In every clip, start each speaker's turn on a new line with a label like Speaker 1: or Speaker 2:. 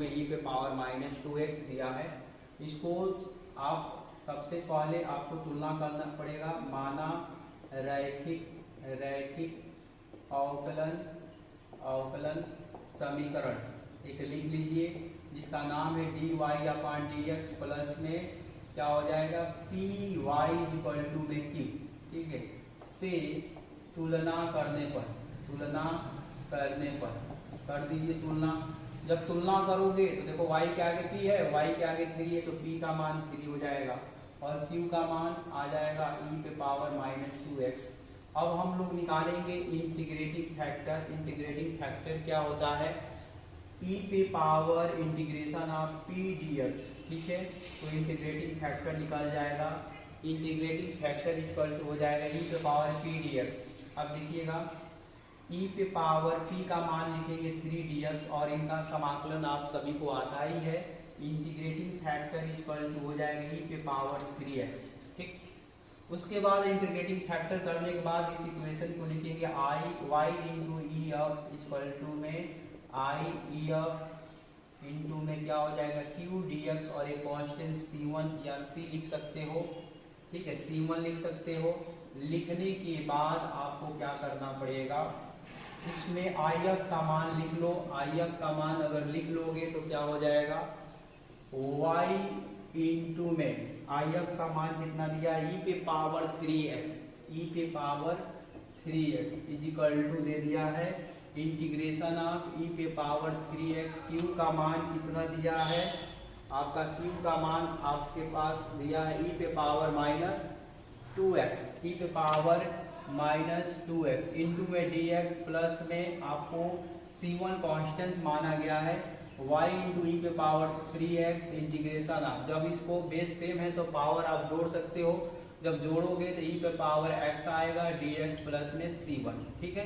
Speaker 1: में ई पे power minus 2x दिया है। इसको आप सबसे पहले आपको तुलना करना पड़ेगा, माना रैखिक अवकलन समीकरण एक लिख लीजिए जिसका नाम है dy/dx प्लस में क्या हो जाएगा py में q, ठीक है, से तुलना करने पर कर दीजिए तुलना। जब तुलना करोगे तो देखो y के आगे p है, y के आगे 3 है, तो p का मान 3 हो जाएगा और q का मान आ जाएगा e पे पावर माइनस 2x। अब हम लोग निकालेंगे इंटीग्रेटिंग फैक्टर। इंटीग्रेटिंग फैक्टर क्या होता है, e पे power integration of p dx, ठीक है। तो इंटीग्रेटिंग फैक्टर निकल जाएगा, इंटीग्रेटिंग फैक्टर इक्वल टू हो जाएगा e पे पावर p dx। अब देखिएगा e पे पावर p का मान लिखेंगे 3dx और इनका समाकलन आप सभी को आता ही है। इंटीग्रेटिंग फैक्टर इक्वल टू हो जाएगा e पे पावर 3x, ठीक। उसके बाद इंटीग्रेटिंग फैक्टर करने के बाद इस इक्वेशन को लिखेंगे y into e of equal to में i e ऑफ इंटू में क्या हो जाएगा q dx और एक कांस्टेंट c1 या c लिख सकते हो, ठीक है, c1 लिख सकते हो। लिखने के बाद आपको क्या करना पड़ेगा, इसमें if का मान लिख लो। if का मान अगर लिख लोगे तो क्या हो जाएगा y इंटू में if का मान कितना दिया e पे पावर 3x, e पे power 3x is equal to दे दिया है इंटीग्रेशन ऑफ e पे पावर 3x। q का मान कितना दिया है आपका, q का मान आपके पास दिया है e पे पावर माइनस 2x, e पे पावर माइनस 2x इंटू में dx प्लस में आपको c1 कॉन्स्टेंट माना गया है y इंटू ई पे पावर 3x इंटीग्रेशन ऑफ, जब इसको बेस सेम है तो पावर आप जोड़ सकते हो, जब जोड़ोगे तो ई पे पावर x आएगा dx प्लस में c1, ठीक है।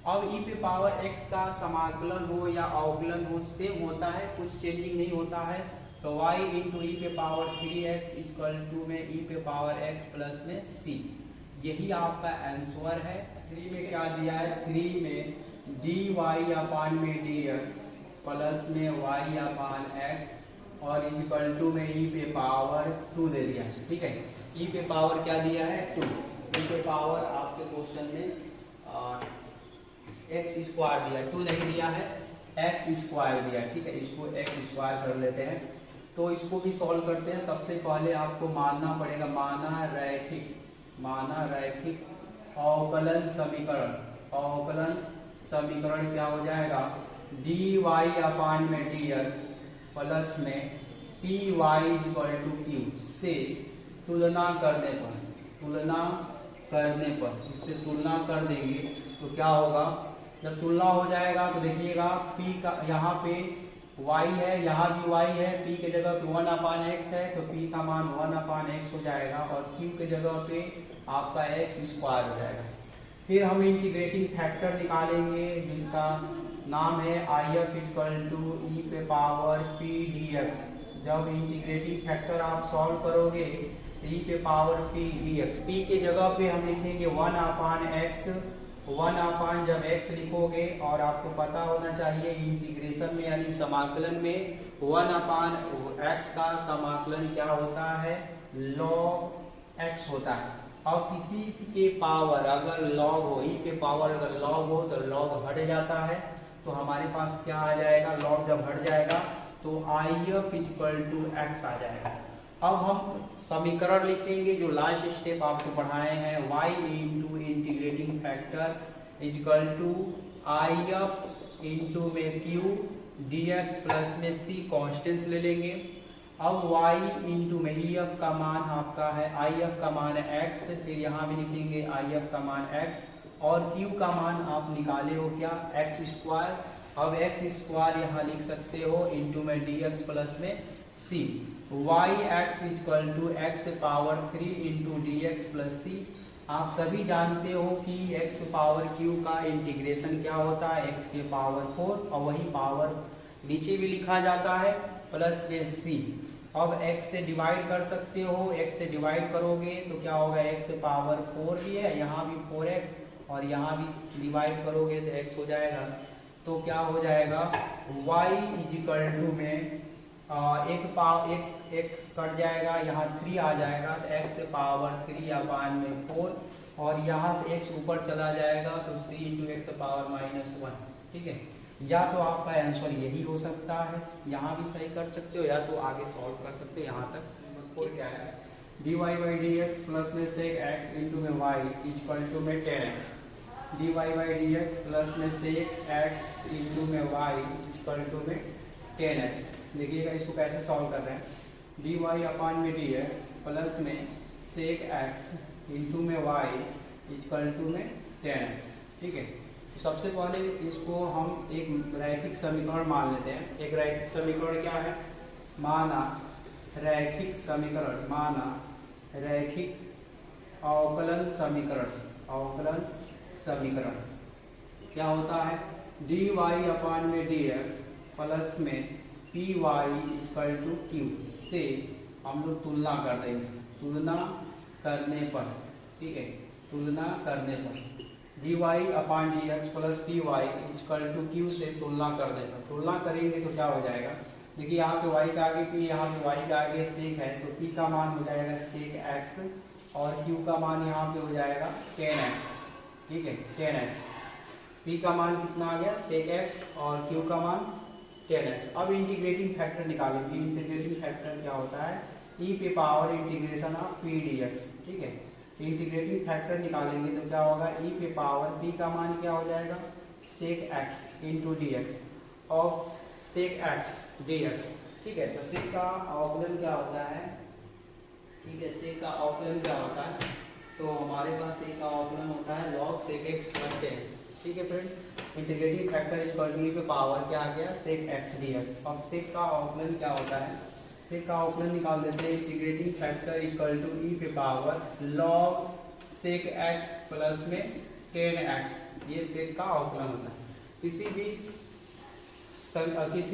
Speaker 1: अब ई पे पावर x का समाकलन हो या अवकलन हो सेम होता है, कुछ चेंजिंग नहीं होता है। तो y इंटू ई पे पावर 3x इक्वल टू में ई पे पावर x प्लस में c, यही आपका आंसर है। 3 में क्या दिया है, 3 में dy अपान में dx प्लस में y अपान x और इक्वल टू में e पे पावर 2 दे दिया है, ठीक है। e पे पावर क्या दिया है 2, e पे पावर आपके क्वेश्चन में x स्क्वायर दिया है, 2 नहीं दिया है, x स्क्वायर दिया है, ठीक है। इसको x स्क्वायर कर लेते हैं। तो इसको भी सॉल्व करते हैं। सबसे पहले आपको मानना पड़ेगा, माना रैखिक अवकलन समीकरण क्या हो जाएगा dy अपान में dx प्लस में py इक्वल टू q से तुलना करने पर इससे तुलना कर देंगे तो क्या होगा, जब तुलना हो जाएगा तो देखिएगा p का यहाँ पे y है, यहाँ भी y है, p के जगह पे 1 अपान x है तो p का मान 1 अपान x हो जाएगा और q के जगह पे आपका x स्क्वायर हो जाएगा। फिर हम इंटीग्रेटिंग फैक्टर निकालेंगे जिसका नाम है if इक्वल टू ई पे पावर p dx। जब इंटीग्रेटिंग फैक्टर आप सॉल्व करोगे तो ई पे पावर p dx, p के जगह पे हम लिखेंगे 1 अपान x, 1 अपान जब x लिखोगे और आपको पता होना चाहिए इंटीग्रेशन में यानी समाकलन में 1 अपान x का समाकलन क्या होता है log x होता है। अब किसी के पावर अगर log हो, ई के पावर अगर log हो तो log हट जाता है, तो हमारे पास क्या आ जाएगा, log जब हट जाएगा तो if इक्वल टू x आ जाएगा। अब हम समीकरण लिखेंगे जो लास्ट स्टेप आपको पढ़ाए हैं, y into integrating factor equal to if into में q dx प्लस में c कॉन्स्टेंट्स ले लेंगे। अब y इंटू में ef का मान आपका है, if का मान है x, फिर यहाँ भी लिखेंगे if का मान x और q का मान आप निकाले हो क्या x स्क्वायर। अब x स्क्वायर यहाँ लिख सकते हो इंटू में dx प्लस में c, yx equal to x power 3 into dx plus c। आप सभी जानते हो कि x पावर q का इंटीग्रेशन क्या होता है x के पावर 4 और वही पावर नीचे भी लिखा जाता है प्लस में c। अब x से डिवाइड कर सकते हो, x से डिवाइड करोगे तो क्या होगा x पावर 4 भी है, यहाँ भी 4x और यहाँ भी डिवाइड करोगे तो x हो जाएगा तो क्या हो जाएगा y इजिकल टू में एक कट जाएगा, यहाँ 3 आ जाएगा तो x से पावर 3 अपान में 4, और यहाँ से x ऊपर चला जाएगा तो 3 इंटू एक्स पावर -1। ठीक है, या तो आपका आंसर यही हो सकता है, यहाँ भी सही कर सकते हो, या तो आगे सॉल्व कर सकते हो यहाँ तक। और क्या है dy by D x plus में सेक एक्स इंटू में वाई इजक्वल टू में 10x, dy by D x plus में सेक एक्स इंटू में वाई इजक्वल टू में 10x। देखिएगा इसको कैसे सॉल्व कर रहे हैं। dy अपान में डी एक्स प्लस में सेक एक्स इंटू में वाई इजक्वल टू में 10x। ठीक है, तो सबसे पहले इसको हम एक रैखिक समीकरण मान लेते हैं। एक रैखिक समीकरण क्या है, माना रैखिक समीकरण, माना रैखिक अवकलन समीकरण। अवकलन समीकरण क्या होता है, dy अपान में dx प्लस में py इक्वल टू q से हम लोग तुलना कर देंगे, तुलना करने पर। ठीक है, तुलना करने पर dy upon dx plus py equal to q से तुलना कर देंगे। तुलना करेंगे तो क्या हो जाएगा, देखिए यहाँ पे y का आगे p, यहाँ पे y का आगे सेक है, तो p का मान हो जाएगा सेक x और q का मान यहाँ पे हो जाएगा 10x। ठीक है, 10x, p का मान कितना आ गया सेक x और q का मान 10x। अब इंटीग्रेटिंग फैक्टर निकालेंगे। इंटीग्रेटिंग फैक्टर क्या होता है, e पे power integration of p dx। ठीक है, इंटीग्रेटिंग फैक्टर निकालेंगे तो क्या होगा, e पे पावर p का मान क्या हो जाएगा सेक x इंटू डी एक्स और सेक x dx। ठीक है, तो सेक का अवकलन क्या होता है, ठीक है, सेक का अवकलन क्या होता है, तो हमारे पास सेक का अवकलन होता है log सेक x प्लस 10। ठीक है friend, integrating factor equal to पे पावर क्या आ गया सेक x dx। अब सेक का अवकलन क्या होता है, सेक का अवकलन निकाल देते हैं। Integrating factor equal to e पे power log sec x plus में 10x, ये सेक का अवकलन होता है। किसी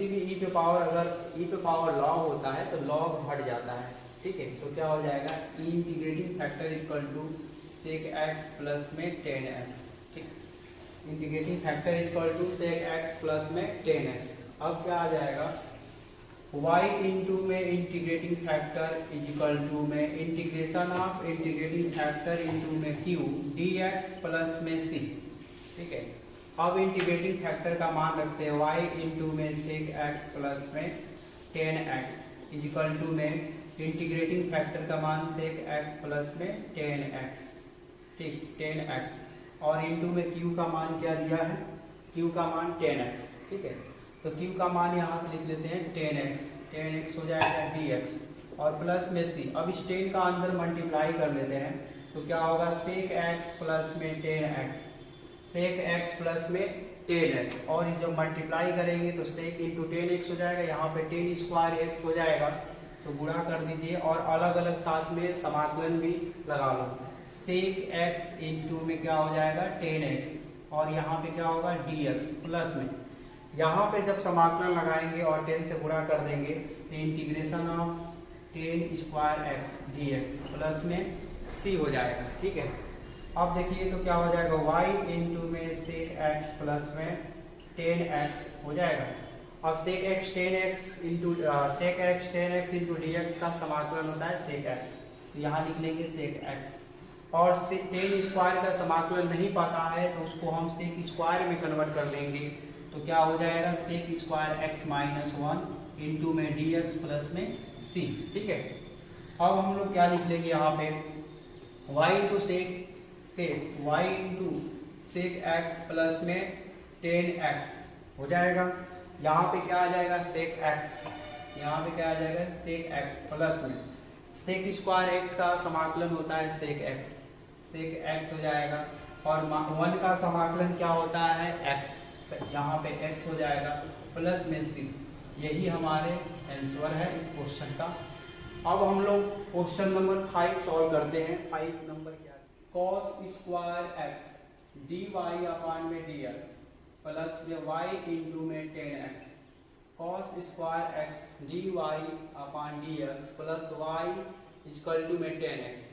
Speaker 1: भी e पे पावर, अगर e पे पावर log होता है तो log हट जाता है। ठीक है, तो क्या हो जाएगा integrating factor equal to sec x plus में 10x। ठीक, integrating factor equal to sec x plus में 10x। अब क्या आ जाएगा y इंटू में इंटीग्रेटिंग फैक्टर इक्वल टू में integration of integrating factor into में q dx प्लस में c। ठीक है, अब इंटीग्रेटिंग फैक्टर का मान रखते हैं y इंटू में सेक x प्लस में 10x इक्वल टू में इंटीग्रेटिंग फैक्टर का मान सेक x प्लस में 10x। ठीक, 10x और इंटू में q का मान क्या दिया है, q का मान 10x। ठीक है, तो q का मान यहाँ से लिख लेते हैं 10x, 10x हो जाएगा dx और प्लस में c। अब इस 10 का अंदर मल्टीप्लाई कर लेते हैं तो क्या होगा सेक x प्लस में 10x, सेक x प्लस में 10x, और इस जब मल्टीप्लाई करेंगे तो सेक इंटू 10x हो जाएगा, यहाँ पे 10 स्क्वायर x हो जाएगा, तो गुणा कर दीजिए और अलग अलग साथ में समाकलन भी लगा लो। सेक x इंटू में क्या हो जाएगा 10x और यहाँ पे क्या होगा dx प्लस में, यहाँ पे जब समाकलन लगाएंगे और 10 से गुणा कर देंगे तो integration of 10 square x dx plus में c हो जाएगा। ठीक है, अब देखिए तो क्या हो जाएगा y इंटू में सेक x प्लस में 10x हो जाएगा। अब sec x 10x into sec x 10x into dx का समाकलन होता है सेक x, तो यहाँ लिख लेंगे सेक x। और 10 स्क्वायर का समाकलन नहीं पता है तो उसको हम सेक स्क्वायर में कन्वर्ट कर देंगे, तो क्या हो जाएगा sec square x minus 1 into में dx प्लस में c। ठीक है, अब हम लोग क्या लिख लेंगे यहाँ पे y into sec y into sec x plus में 10x हो जाएगा। यहाँ पे क्या आ जाएगा सेक x, यहाँ पे क्या आ जाएगा सेक x प्लस में सेक स्क्वायर x का समाकलन होता है सेक x, सेक x हो जाएगा और 1 का समाकलन क्या होता है x, यहाँ पे x हो जाएगा प्लस में c। यही हमारे आंसर है इस क्वेश्चन का। अब हम लोग क्वेश्चन नंबर 5 सॉल्व करते हैं। 5 नंबर क्या है, cos square x dy upon में dx प्लस में y इंटू में 10x, cos square x dy upon dx plus y equal to में 10x।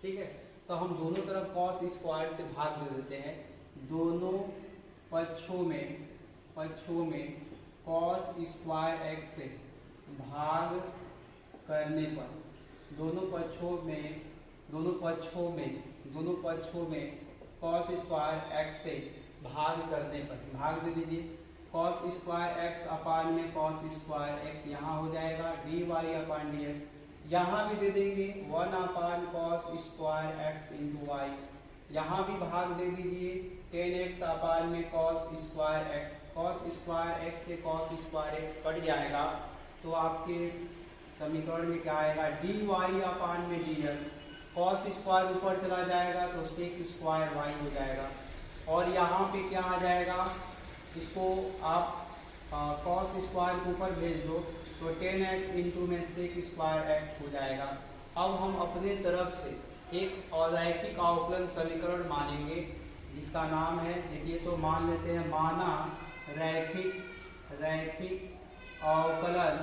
Speaker 1: ठीक है, तो हम दोनों तरफ cos स्क्वायर से भाग दे देते हैं, दोनों पक्षों में पक्षों में कॉस स्क्वायर एक्स से भाग करने पर दोनों पक्षों में कॉस स्क्वायर एक्स से भाग करने पर, भाग दे दीजिए, कॉस स्क्वायर एक्स अपान में कॉस स्क्वायर एक्स यहाँ हो जाएगा D Y upon D X, यहाँ भी दे देंगे 1 upon cos square X into Y, यहाँ भी भाग दे दीजिए 10x अपान में cos square X, cos square X से कॉस स्क्वायर एक्स कट जाएगा तो आपके समीकरण में क्या आएगा डी वाई अपान में डी एक्स, कॉस स्क्वायर ऊपर चला जाएगा तो सेक स्क्वायर वाई हो जाएगा, और यहाँ पे क्या आ जाएगा, इसको आप कॉस स्क्वायर के ऊपर भेज दो तो 10x इंटू में सेक स्क्वायर एक्स हो जाएगा। अब हम अपने तरफ से एक अरैखिक अवकलन समीकरण मानेंगे जिसका नाम है, देखिए तो मान लेते हैं, माना रैखिक अवकलन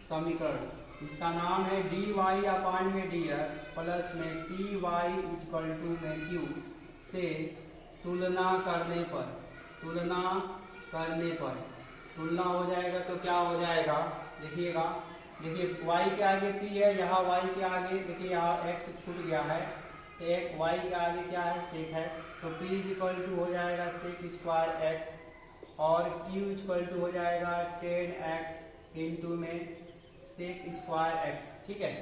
Speaker 1: समीकरण इसका नाम है डी वाई अपान में डी एक्स प्लस में टी वाई इक्वल टू में क्यू से तुलना हो जाएगा तो क्या हो जाएगा, देखिए y के आगे p है, यहाँ y के आगे देखिए यहाँ x छूट गया है तो एक y के आगे क्या है सेक है, तो p इक्वल टू हो जाएगा सेक स्क्वायर x और q इक्वल टू हो जाएगा 10x इंटू में सेक स्क्वायर x, ठीक है।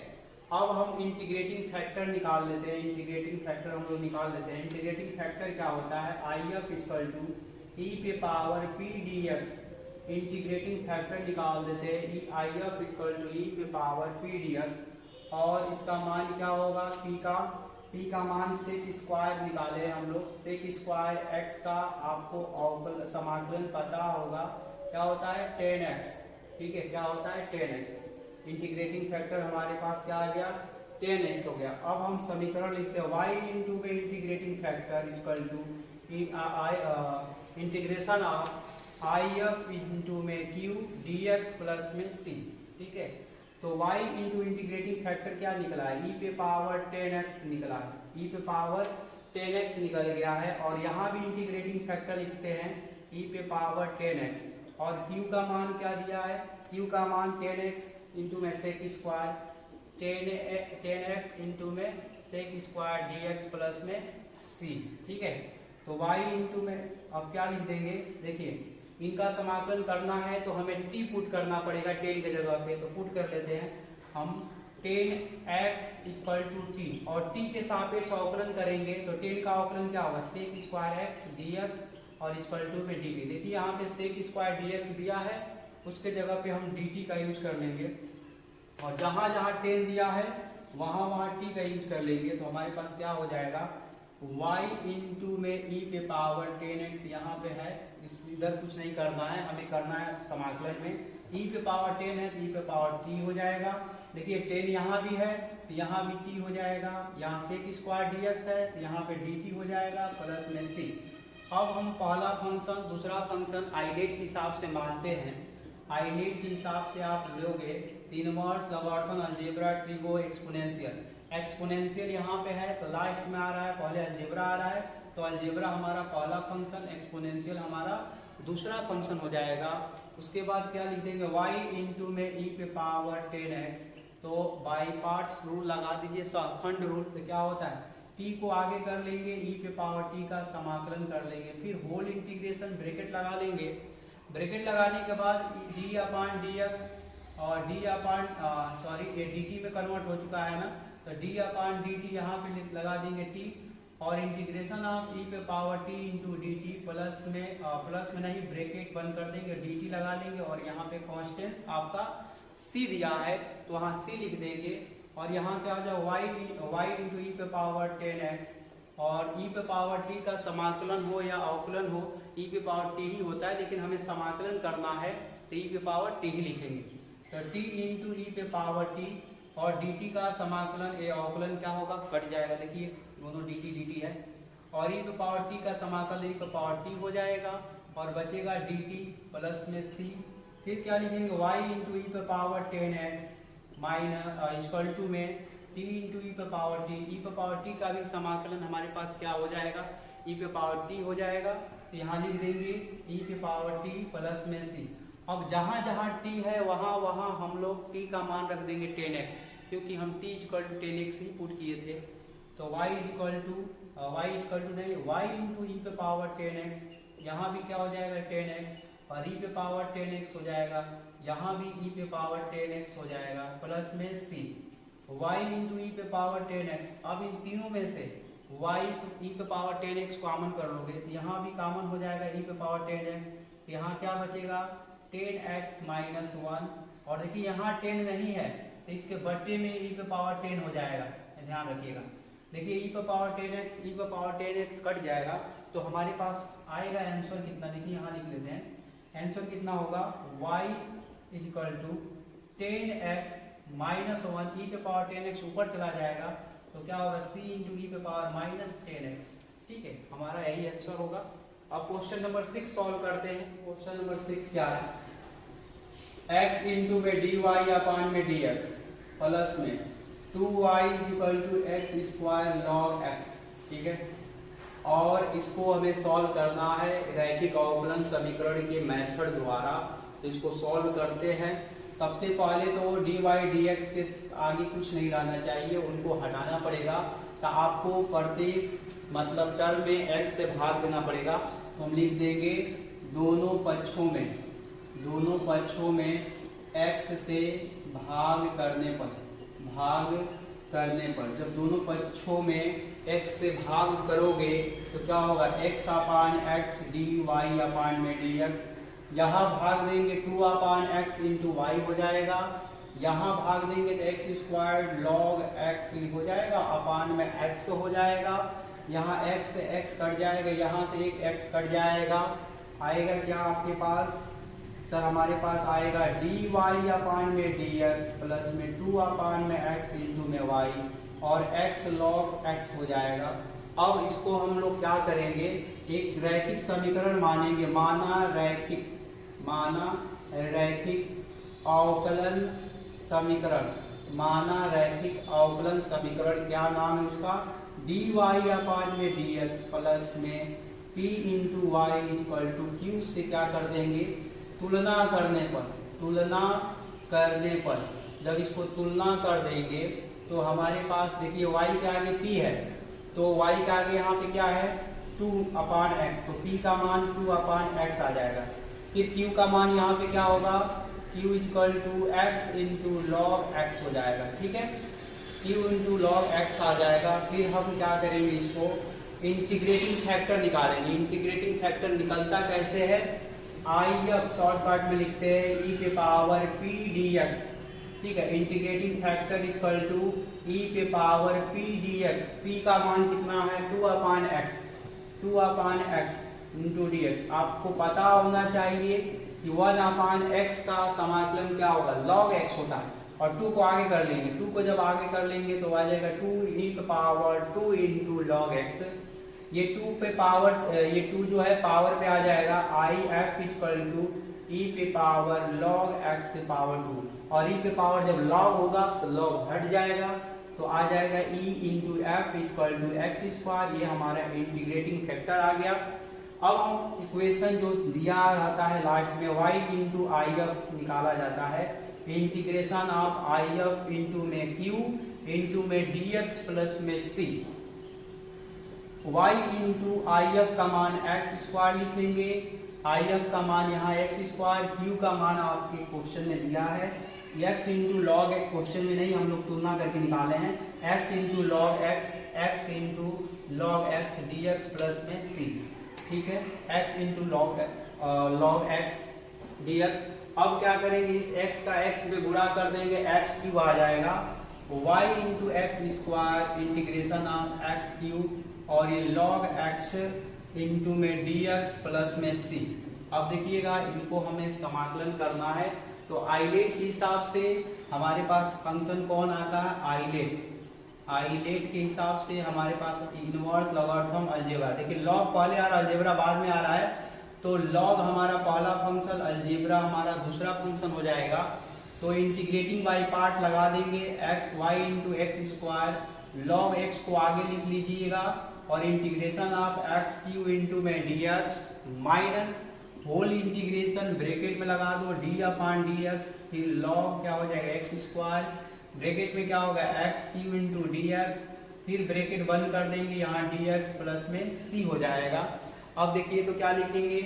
Speaker 1: अब हम इंटीग्रेटिंग फैक्टर निकाल लेते हैं, इंटीग्रेटिंग फैक्टर क्या होता है, IF इक्वल टू e पे power p dx, integrating factor निकाल देते हैं IF इक्वल टू e पे पावर p dx, और इसका मान क्या होगा, p का मान सेक स्क्वायर निकाले हम लोग, सेक स्क्वायर x का आपको समाकलन पता होगा क्या होता है 10x, ठीक है, क्या होता है 10x, इंटीग्रेटिंग फैक्टर हमारे पास क्या आ गया 10x हो गया। अब हम समीकरण लिखते हैं y इंटू में integrating factor equal to integration of IF into में q dx प्लस में c, ठीक है। तो y इंटू इंटीग्रेटिंग फैक्टर क्या निकला है, e पे पावर 10x निकला है, e पे पावर 10x निकल गया है, और यहाँ भी इंटीग्रेटिंग फैक्टर लिखते हैं e पे पावर 10x, और q का मान क्या दिया है, q का मान 10x इंटू में सेक स्क्वायर 10x इंटू में सेक स्क्वायर dx प्लस में c, ठीक है। तो y इंटू में अब क्या लिख देंगे, देखिए इनका समाकलन करना है तो हमें t पुट करना पड़ेगा 10 के जगह पे, तो पुट कर लेते हैं हम 10x इक्वल टू टी, और t के सापेक्ष अवकलन करेंगे तो 10 का अवकलन क्या होगा सेक स्क्वायर x dx और इक्वल टू में dt, देखिए यहाँ पे सेक स्क्वायर dx दिया है, उसके जगह पे हम dt का यूज कर लेंगे, और जहाँ जहाँ 10 दिया है वहाँ t का यूज कर लेंगे, तो हमारे पास क्या हो जाएगा y इंटू में e पे पावर 10x यहाँ पे है, इधर कुछ नहीं करना है, हमें करना है समाकलन में e पे पावर 10 है तो e पे पावर t हो जाएगा, देखिए 10 यहाँ भी है तो यहाँ भी t हो जाएगा, यहाँ सेक स्क्वायर dx है तो यहाँ पे dt हो जाएगा प्लस में c। अब हम पहला फंक्शन दूसरा फंक्शन आइलेट के हिसाब से मानते हैं, आइलेट के हिसाब से आप लोगे 3 inverse logarithm algebra trigo exponential यहाँ पे है तो लास्ट में आ रहा है, पहले अलजेब्रा आ रहा है तो अलजेब्रा हमारा पहला फंक्शन, एक्सपोनेंशियल हमारा दूसरा फंक्शन हो जाएगा। उसके बाद क्या लिख देंगे y इंटू में e पे पावर 10x, तो बाई पार्ट्स रूल लगा दीजिए, खंड रूल, तो क्या होता है t को आगे कर लेंगे, e पे पावर t का समाकलन कर लेंगे, फिर होल इंटीग्रेशन ब्रैकेट लगा लेंगे, ब्रैकेट लगाने के बाद d अपान dx और डी dt में कन्वर्ट हो चुका है ना, तो d अपान dt यहाँ पे लगा देंगे t, और इंटीग्रेशन ऑफ e पे power t into D T plus में नहीं ब्रैकेट बंद कर देंगे, dt लगा लेंगे, और यहाँ पे कॉन्स्टेंस आपका c दिया है तो वहाँ c लिख देंगे, और यहाँ क्या हो जाए y इंटू ई पे पावर 10x, और e पे पावर t का समाकलन हो या अवकलन हो e पे पावर t ही होता है, लेकिन हमें समाकलन करना है तो e पे पावर t ही लिखेंगे, तो t इंटू ई पे पावर t, और dt का समाकलन ये अवकलन क्या होगा कट जाएगा, देखिए दोनों dt है, और e पे पावर t का समाकलन e पे पावर t हो जाएगा, और बचेगा dt प्लस में c, फिर क्या लिखेंगे y इंटू ई पे power 10x minus equal to में t इंटू ई पे पावर t, e पे पावर t का भी समाकलन हमारे पास क्या हो जाएगा e पे पावर t हो जाएगा, तो यहाँ लिख देंगे e के पावर t प्लस में c। अब जहाँ जहाँ t है वहाँ वहाँ हम लोग t का मान रख देंगे 10x, क्योंकि हम t इक्वल टू 10x ही पुट किए थे। तो y इक्वल टू नहीं y इंटू e पे पावर 10x, यहाँ भी क्या हो जाएगा 10x और e पे पावर 10x हो जाएगा, यहाँ भी e पे पावर 10x हो जाएगा प्लस में c y इंटू ई पे पावर 10x। अब इन तीनों में से y e पे पावर 10x कॉमन कर लोगे तो यहाँ भी कॉमन हो जाएगा e पे पावर 10x। यहाँ क्या बचेगा 10x माइनस 1, और देखिए यहाँ 10 नहीं है तो इसके बटे में e पे पावर 10 हो जाएगा, ध्यान रखिएगा। देखिए e पे पावर 10x e पे पावर 10x कट जाएगा तो हमारे पास आएगा आंसर कितना, देखिए यहाँ लिख लेते हैं आंसर कितना होगा y equal to 10x minus 1 e पे पावर 10x ऊपर चला जाएगा तो क्या होगा c इंटू ई पे पावर माइनस 10x। ठीक है, हमारा यही आंसर होगा। अब क्वेश्चन नंबर 6 सॉल्व करते हैं। क्वेश्चन नंबर 6 क्या है, x इंटू में dy अपान में dx प्लस में 2y equal to X square log x। ठीक है, और इसको हमें सॉल्व करना है रैखिक अवकलन समीकरण के मेथड द्वारा। तो इसको सॉल्व करते हैं। सबसे पहले तो dy dx के आगे कुछ नहीं रहना चाहिए, उनको हटाना पड़ेगा। तो आपको प्रत्येक मतलब टर्म में x से भाग देना पड़ेगा। तो हम लिख देंगे दोनों पक्षों में x से भाग करने पर जब दोनों पक्षों में x से भाग करोगे तो क्या होगा x अपान x dy अपान में dx। यहाँ भाग देंगे 2 अपान x इंटू वाई हो जाएगा, यहाँ भाग देंगे तो एक्स स्क्वायर लॉग x हो जाएगा अपान में x हो जाएगा। यहाँ x से x कट जाएगा, यहाँ से एक x कट जाएगा। आएगा क्या आपके पास सर, हमारे पास आएगा dy अपान में dx प्लस में 2 अपान में x इंटू में y और x लॉग x हो जाएगा। अब इसको हम लोग क्या करेंगे, एक रैखिक समीकरण मानेंगे, माना रैखिक अवकलन समीकरण। क्या नाम है उसका, dy अपान में dx प्लस में p into Y equal to q से क्या कर देंगे, तुलना करने पर जब इसको तुलना कर देंगे तो हमारे पास देखिए y के आगे p है तो y के आगे यहाँ पे क्या है 2 अपान x, तो p का मान 2 अपान x आ जाएगा। फिर q का मान यहाँ पे क्या होगा, q equal to x into log x हो जाएगा। ठीक है, q इंटू लॉग x आ जाएगा। फिर हम क्या करेंगे, इसको इंटीग्रेटिंग फैक्टर निकालेंगे। इंटीग्रेटिंग फैक्टर निकलता कैसे है, IF शॉर्टकट में लिखते हैं e पे पावर p dx। ठीक है, integrating factor equal to e पे पावर p dx। p का मान कितना है 2 अपान x इंटू dx। आपको पता होना चाहिए कि 1 अपान x का समाकलन क्या होगा, लॉग x होता है। और 2 को आगे कर लेंगे, 2 को जब आगे कर लेंगे तो आ जाएगा 2 e पे पावर 2 इंटू लॉग x। ये 2 पे पावर, ये 2 जो है पावर पे आ जाएगा IF इक्वल टू e पे पावर लॉग x पावर 2। और e पे पावर जब लॉग होगा तो लॉग हट जाएगा तो आ जाएगा e into F equal to X square. ये हमारा इंटीग्रेटिंग फैक्टर आ गया। अब हम इक्वेशन जो दिया रहता है लास्ट में y इंटू आई एफ निकाला जाता है। Integration of I F into में q इंटू में dx प्लस में c। y into I F का मान एक्स स्क्वायर लिखेंगे, आई एफ का मान यहाँ एक्स स्क्वायर, q का मान आपके क्वेश्चन में दिया है x into log x, question में नहीं हम लोग तुलना करके निकाले हैं, x into log x, x into log x dx plus में c। ठीक है, x into log x dx। अब क्या करेंगे, इस x का x में गुणा कर देंगे, x क्यूब आ जाएगा, y into X square integration of x cube और ये लॉग x इंटू में dx प्लस में c। अब देखिएगा इनको हमें समाकलन करना है तो आइलेट के हिसाब से हमारे पास फंक्शन कौन आता है, आइलेट के हिसाब से हमारे पास इनवर्स लॉगरिथम अलजेब्रा। देखिए लॉग पहले आ रहा है, अलजेब्रा बाद में आ रहा है, तो लॉग हमारा पहला फंक्शन, अलजेब्रा हमारा दूसरा फंक्शन हो जाएगा। तो इंटीग्रेटिंग बाय पार्ट लगा देंगे, X Y into X square, log X को आगे लिख लीजिएगा और integration of X Q into में D X minus whole integration bracket में लगा दो डी अपॉन डी एक्स, फिर लॉग क्या हो जाएगा एक्स स्क्वायर, ब्रैकेट में क्या होगा X Q into D X, फिर ब्रैकेट बंद कर देंगे, यहाँ डी एक्स प्लस में सी हो जाएगा। अब देखिए तो क्या लिखेंगे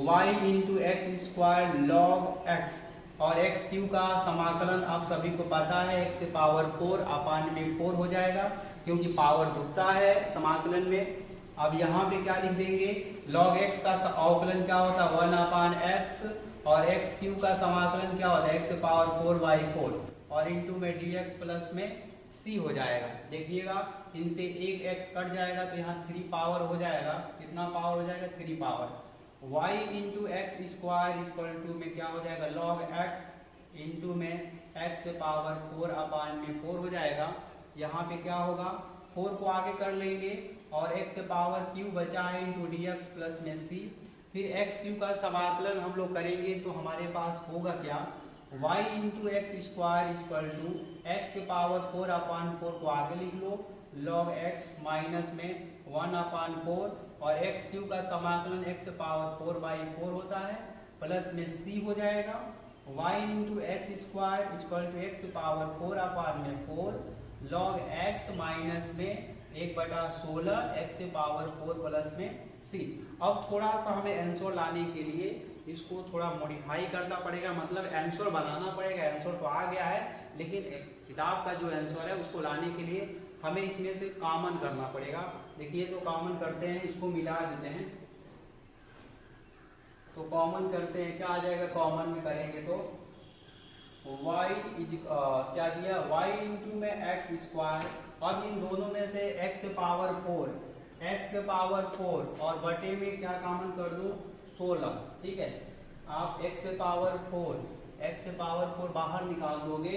Speaker 1: y into X square log x, और एक्स क्यू का समाकलन आप सभी को पता है x से पावर 4 अपान में 4 हो जाएगा, क्योंकि पावर जुड़ता है समाकलन में। अब यहाँ पे क्या लिख देंगे log x का अवकलन क्या होता है 1 अपान एक्स, और एक्स क्यू का समाकलन क्या होता है x से पावर 4 बाई 4, और इंटू में dx प्लस में c हो जाएगा। देखिएगा इनसे एक x कट जाएगा तो यहाँ 3 पावर हो जाएगा, कितना पावर हो जाएगा 3 power. y into X square equal to में क्या हो जाएगा log x इंटू में x से पावर 4 अपान में 4 हो जाएगा। यहाँ पे क्या होगा 4 को आगे कर लेंगे और x से पावर q बचा है इंटू डी एक्स प्लस में c, फिर x क्यू का समाकलन हम लोग करेंगे तो हमारे पास होगा क्या y into X square equal to X से पावर 4 अपान 4 को आगे लिख लो log x माइनस में 1 अपान 4, और एक्स क्यू का समाकलन एक्स पावर 4 बाई 4 होता है, प्लस में c हो जाएगा y into X square equal to X power 4 upon में 4 log x माइनस में 1/16 एक्स पावर 4 प्लस में c। अब थोड़ा सा हमें आंसर लाने के लिए इसको थोड़ा मॉडिफाई करना पड़ेगा, मतलब आंसर बनाना पड़ेगा। आंसर तो आ गया है, लेकिन किताब का जो आंसर है उसको लाने के लिए हमें इसमें से कॉमन करना पड़ेगा। देखिए तो कॉमन करते हैं, इसको मिला देते हैं, तो कॉमन करते हैं क्या आ जाएगा, कॉमन में करेंगे तो y क्या दिया y इंटू में एक्स स्क्वायर। अब इन दोनों में से x पावर 4 और बटे में क्या कॉमन कर दो 16, ठीक है। आप x पावर 4 बाहर निकाल दोगे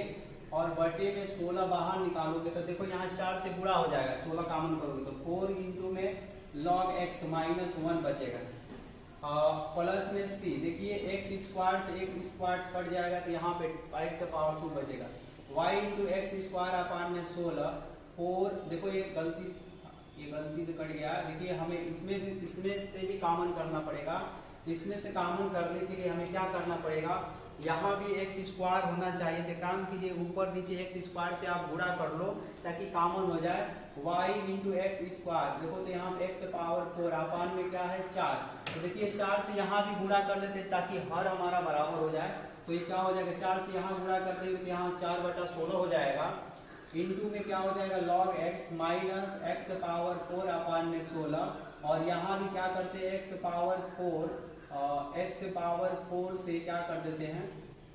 Speaker 1: और बटे में 16 बाहर निकालोगे तो देखो यहाँ 4 से गुणा हो जाएगा, 16 कॉमन करोगे तो 4 इंटू में log x माइनस 1 बचेगा, प्लस में c। देखिए x स्क्वायर से x स्क्वायर कट जाएगा तो यहाँ पे x पावर 2 बचेगा, y into X square upon में 16 4। देखो ये गलती से कट गया। देखिए हमें इसमें से भी कॉमन करना पड़ेगा। इसमें से कॉमन करने के लिए हमें क्या करना पड़ेगा, यहाँ भी एक्स स्क्वायर होना चाहिए, तो काम कीजिए ऊपर नीचे एक्स स्क्वायर से आप गुणा कर लो ताकि कॉमन हो जाए y इंटू एक्स स्क्वायर। देखो तो यहाँ एक्स पावर 4 अपान में क्या है 4, तो देखिए 4 से यहाँ भी गुणा कर लेते ताकि हर हमारा बराबर हो जाए। तो ये क्या हो जाएगा 4 से यहाँ गुणा कर देंगे तो यहाँ 4/16 हो जाएगा, इंटू में क्या हो जाएगा log x minus x power 4 upon में 16, और यहाँ भी क्या करते हैं एक्स पावर 4 से क्या कर देते हैं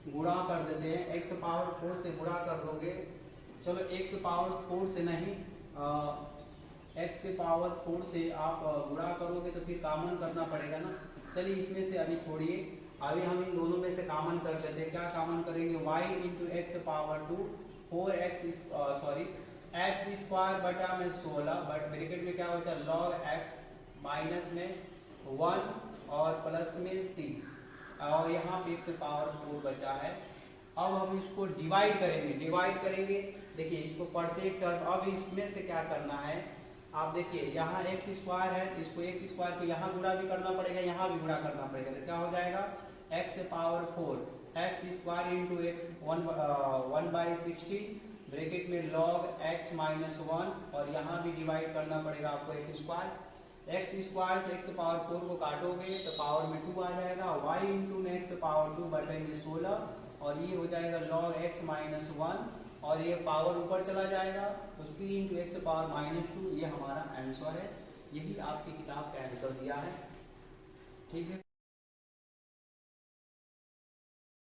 Speaker 1: गुणा कर देते हैं, एक्स पावर 4 से गुणा कर दोगे, चलो एक्स पावर 4 से नहीं एक्स पावर 4 से आप गुणा करोगे तो फिर कॉमन करना पड़ेगा ना। चलिए इसमें से अभी छोड़िए, अभी हम इन दोनों में से कॉमन कर लेते हैं। क्या कॉमन करेंगे y into x power 2 x square बटा में 16, बट ब्रैकेट में क्या बचा log x माइनस में 1 और प्लस में c, और यहाँ पे x पावर 4 बचा है। अब हम इसको डिवाइड करेंगे। देखिए इसको प्रत्येक टर्म, अब इसमें से क्या करना है आप देखिए, यहाँ एक्स स्क्वायर है, इसको एक्स स्क्वायर को यहाँ गुणा भी करना पड़ेगा, यहाँ भी गुणा करना पड़ेगा, तो क्या हो जाएगा x power 4 x square into x 1/16 bracket में log x माइनस 1, और यहाँ भी डिवाइड करना पड़ेगा आपको एक्स स्क्वायर से एक्स पावर 4 को काटोगे तो पावर में 2 आ जाएगा, y इंटू में एक्स पावर 2 बटे 16, और ये हो जाएगा log x माइनस 1, और ये पावर ऊपर चला जाएगा तो c into x power minus 2, ये हमारा आंसर है। यही आपकी किताब का आंसर दिया है, ठीक है।